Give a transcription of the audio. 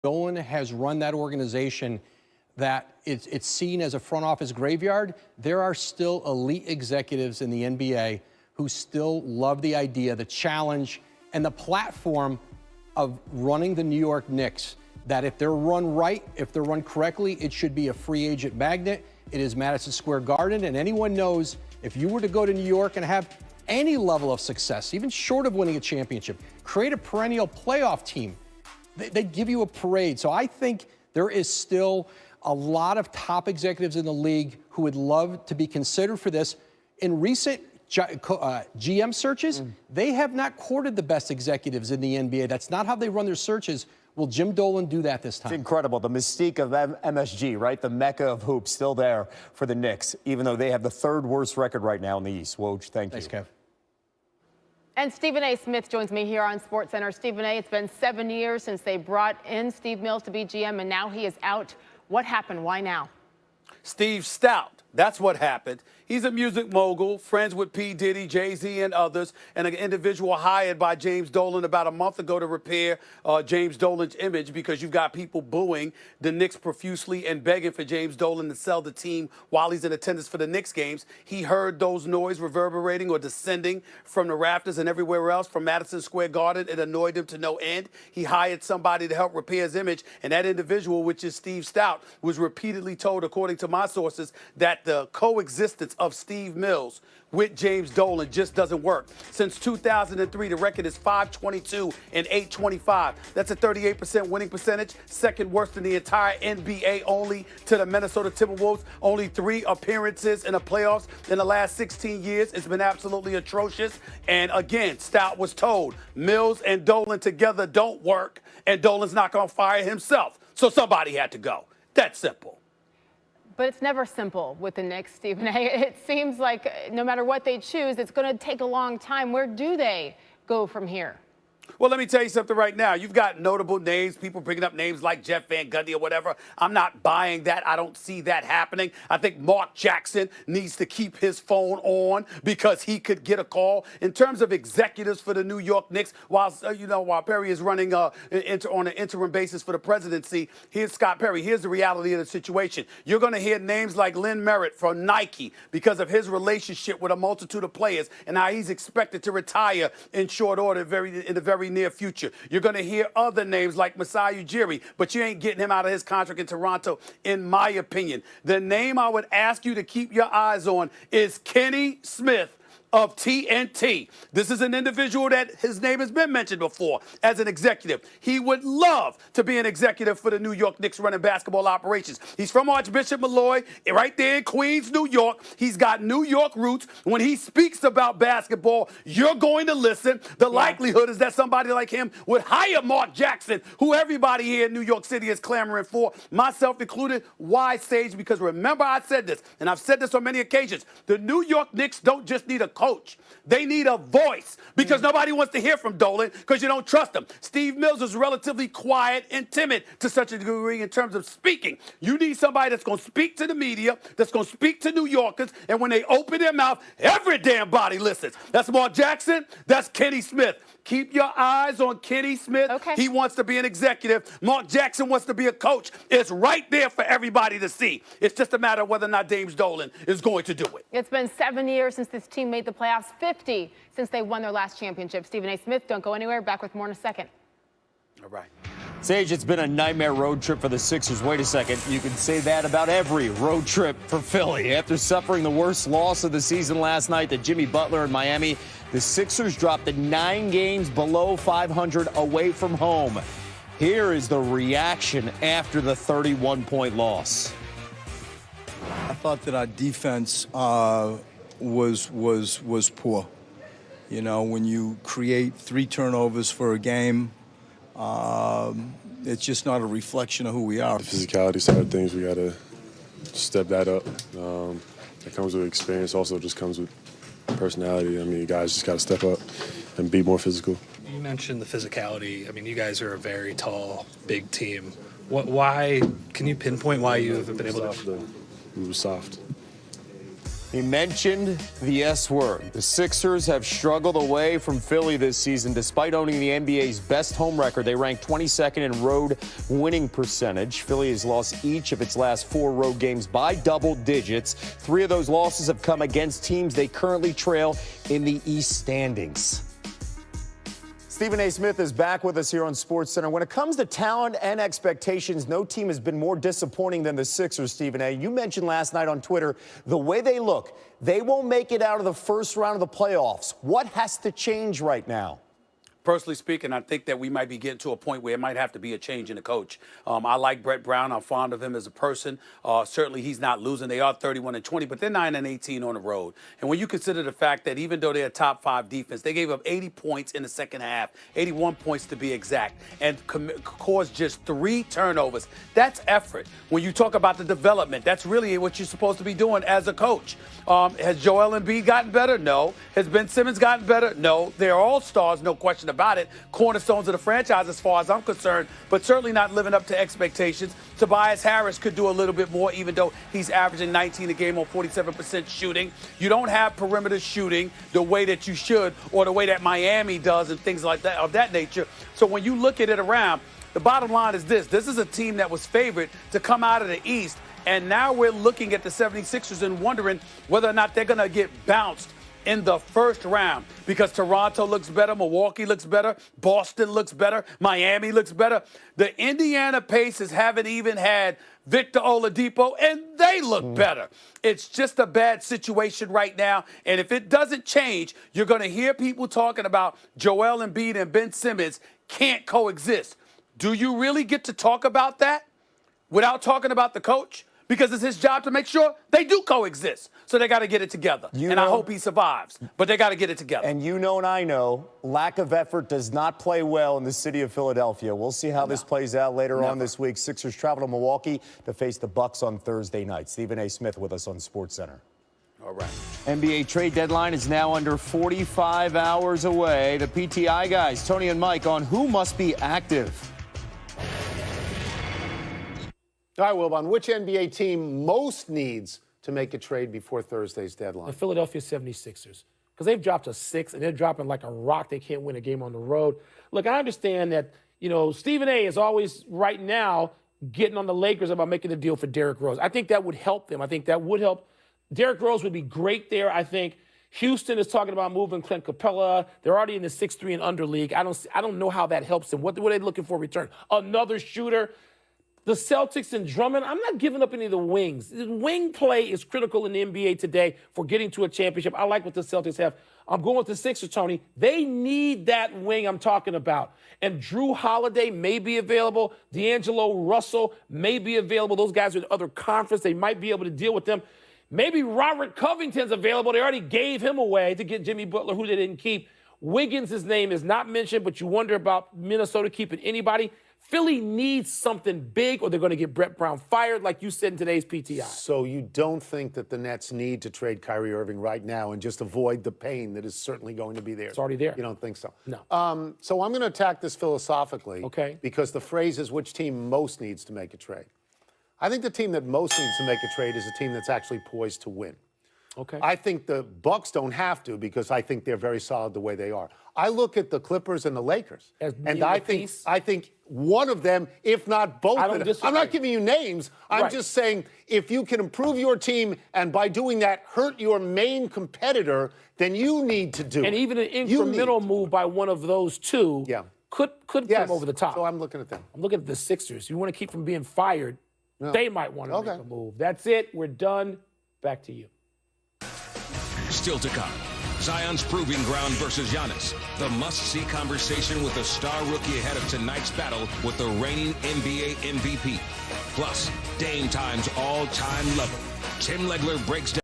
Dolan has run that organization that it's seen as a front office graveyard. There are still elite executives in the NBA who still love the idea, the challenge, and the platform of running the New York Knicks, that if they're run right, if they're run correctly, it should be a free agent magnet. It is Madison Square Garden, and anyone knows if you were to go to New York and have any level of success, even short of winning a championship, create a perennial playoff team, they give you a parade. So I think there is still a lot of top executives in the league who would love to be considered for this. In recent GM searches, they have not courted the best executives in the NBA. That's not how they run their searches. Will Jim Dolan do that this time? It's incredible. The mystique of MSG, right? The mecca of hoops still there for the Knicks, even though they have the third worst record right now in the East. Woj, thank you. Thanks, Kev. And Stephen A. Smith joins me here on SportsCenter. Stephen A., it's been 7 years since they brought in Steve Mills to be GM, and now he is out. What happened? Why now? Steve Stout. That's what happened. He's a music mogul, friends with P. Diddy, Jay-Z, and others, and an individual hired by James Dolan about a month ago to repair James Dolan's image, because you've got people booing the Knicks profusely and begging for James Dolan to sell the team while he's in attendance for the Knicks games. He heard those noise reverberating or descending from the rafters and everywhere else from Madison Square Garden. It annoyed him to no end. He hired somebody to help repair his image, and that individual, which is Steve Stout, was repeatedly told, according to my sources, that the coexistence of Steve Mills with James Dolan just doesn't work. Since 2003, the record is 522 and 825. That's a 38% winning percentage, second worst in the entire NBA, only to the Minnesota Timberwolves. Only 3 appearances in the playoffs in the last 16 years. It's been absolutely atrocious. And again, Stout was told Mills and Dolan together don't work, and Dolan's not going to fire himself. So somebody had to go. That's simple. But it's never simple with the Knicks, Stephen A. It seems like no matter what they choose, it's going to take a long time. Where do they go from here? Well, let me tell you something right now. You've got notable names, people bringing up names like Jeff Van Gundy or whatever. I'm not buying that. I don't see that happening. I think Mark Jackson needs to keep his phone on because he could get a call. In terms of executives for the New York Knicks, while Perry is running on an interim basis for the presidency, here's Scott Perry. Here's the reality of the situation. You're going to hear names like Lynn Merritt from Nike because of his relationship with a multitude of players and how he's expected to retire in short order in the very near future. You're going to hear other names like Masai Ujiri, but you ain't getting him out of his contract in Toronto, in my opinion. The name I would ask you to keep your eyes on is Kenny Smith of TNT. This is an individual that his name has been mentioned before as an executive. He would love to be an executive for the New York Knicks running basketball operations. He's from Archbishop Malloy, right there in Queens, New York. He's got New York roots. When he speaks about basketball, you're going to listen. The likelihood is that somebody like him would hire Mark Jackson, who everybody here in New York City is clamoring for, myself included. Why, Sage? Because remember I said this, and I've said this on many occasions. The New York Knicks don't just need a coach. They need a voice because nobody wants to hear from Dolan because you don't trust him. Steve Mills is relatively quiet and timid to such a degree in terms of speaking. You need somebody that's going to speak to the media, that's going to speak to New Yorkers, and when they open their mouth, every damn body listens. That's Mark Jackson. That's Kenny Smith. Keep your eyes on Kenny Smith. Okay. He wants to be an executive. Mark Jackson wants to be a coach. It's right there for everybody to see. It's just a matter of whether or not James Dolan is going to do it. It's been 7 years since this team made the playoffs, 50 since they won their last championship. Stephen A. Smith, don't go anywhere. Back with more in a second. All right. Sage, it's been a nightmare road trip for the Sixers. Wait a second. You can say that about every road trip for Philly. After suffering the worst loss of the season last night to Jimmy Butler in Miami, the Sixers dropped to 9 games below 500 away from home. Here is the reaction after the 31-point loss. I thought that our defense was poor. You know, when you create 3 turnovers for a game, it's just not a reflection of who we are. The physicality side of things, we got to step that up. That comes with experience, also just comes with personality. I mean, you guys just got to step up and be more physical. You mentioned the physicality. I mean, you guys are a very tall, big team. Why, can you pinpoint why you haven't been able to? We were soft. He mentioned the S word. The Sixers have struggled away from Philly this season despite owning the NBA's best home record. They rank 22nd in road winning percentage. Philly has lost each of its last 4 road games by double digits. 3 of those losses have come against teams they currently trail in the East standings. Stephen A. Smith is back with us here on SportsCenter. When it comes to talent and expectations, no team has been more disappointing than the Sixers, Stephen A. You mentioned last night on Twitter the way they look. They won't make it out of the first round of the playoffs. What has to change right now? Personally speaking, I think that we might be getting to a point where it might have to be a change in the coach. I like Brett Brown. I'm fond of him as a person. Certainly, he's not losing. They are 31-20, but they're 9-18 on the road. And when you consider the fact that even though they're a top 5 defense, they gave up 80 points in the second half, 81 points to be exact, and caused just 3 turnovers. That's effort. When you talk about the development, that's really what you're supposed to be doing as a coach. Has Joel Embiid gotten better? No. Has Ben Simmons gotten better? No. They're all stars, no question about it. Cornerstones of the franchise as far as I'm concerned, but certainly not living up to expectations. Tobias Harris could do a little bit more, even though he's averaging 19 a game on 47% shooting. You don't have perimeter shooting the way that you should, or the way that Miami does, and things like that of that nature. So when you look at it around, the bottom line is this. This is a team that was favored to come out of the East, and now we're looking at the 76ers and wondering whether or not they're going to get bounced in the first round, because Toronto looks better, Milwaukee looks better, Boston looks better, Miami looks better. The Indiana Pacers haven't even had Victor Oladipo, and they look better. It's just a bad situation right now, and if it doesn't change, you're going to hear people talking about Joel Embiid and Ben Simmons can't coexist. Do you really get to talk about that without talking about the coach? Because it's his job to make sure they do coexist. So they got to get it together. I hope he survives. But they got to get it together. And you know and I know, lack of effort does not play well in the city of Philadelphia. We'll see how this plays out later on this week. Sixers travel to Milwaukee to face the Bucks on Thursday night. Stephen A. Smith with us on SportsCenter. All right. NBA trade deadline is now under 45 hours away. The PTI guys, Tony and Mike, on who must be active. All right, Wilbon, which NBA team most needs to make a trade before Thursday's deadline? The Philadelphia 76ers, because they've dropped a 6 and they're dropping like a rock. They can't win a game on the road. Look, I understand that, Stephen A. is always right now getting on the Lakers about making the deal for Derrick Rose. I think that would help them. I think that would help. Derrick Rose would be great there. I think Houston is talking about moving Clint Capella. They're already in the 6-3 and under league. I don't know how that helps them. What are they looking for in return? Another shooter. The Celtics and Drummond, I'm not giving up any of the wings. The wing play is critical in the NBA today for getting to a championship. I like what the Celtics have. I'm going with the Sixers, Tony. They need that wing I'm talking about. And Drew Holiday may be available. D'Angelo Russell may be available. Those guys are in the other conference. They might be able to deal with them. Maybe Robert Covington's available. They already gave him away to get Jimmy Butler, who they didn't keep. Wiggins' name is not mentioned, but you wonder about Minnesota keeping anybody. Philly needs something big, or they're going to get Brett Brown fired, like you said in today's PTI. So you don't think that the Nets need to trade Kyrie Irving right now and just avoid the pain that is certainly going to be there? It's already there. You don't think so? No. So I'm going to attack this philosophically. Okay. Because the phrase is which team most needs to make a trade. I think the team that most needs to make a trade is a team that's actually poised to win. Okay. I think the Bucks don't have to, because I think they're very solid the way they are. I look at the Clippers and the Lakers, and I think one of them, if not both of them, I'm not giving you names. I'm just saying if you can improve your team and by doing that hurt your main competitor, then you need to do it. And even an incremental move by one of those two could come over the top. So I'm looking at them. I'm looking at the Sixers. You want to keep from being fired, they might want to make a move. That's it. We're done. Back to you. Still to come, Zion's proving ground versus Giannis. The must-see conversation with the star rookie ahead of tonight's battle with the reigning NBA MVP. Plus, Dame Time's all-time lover. Tim Legler breaks down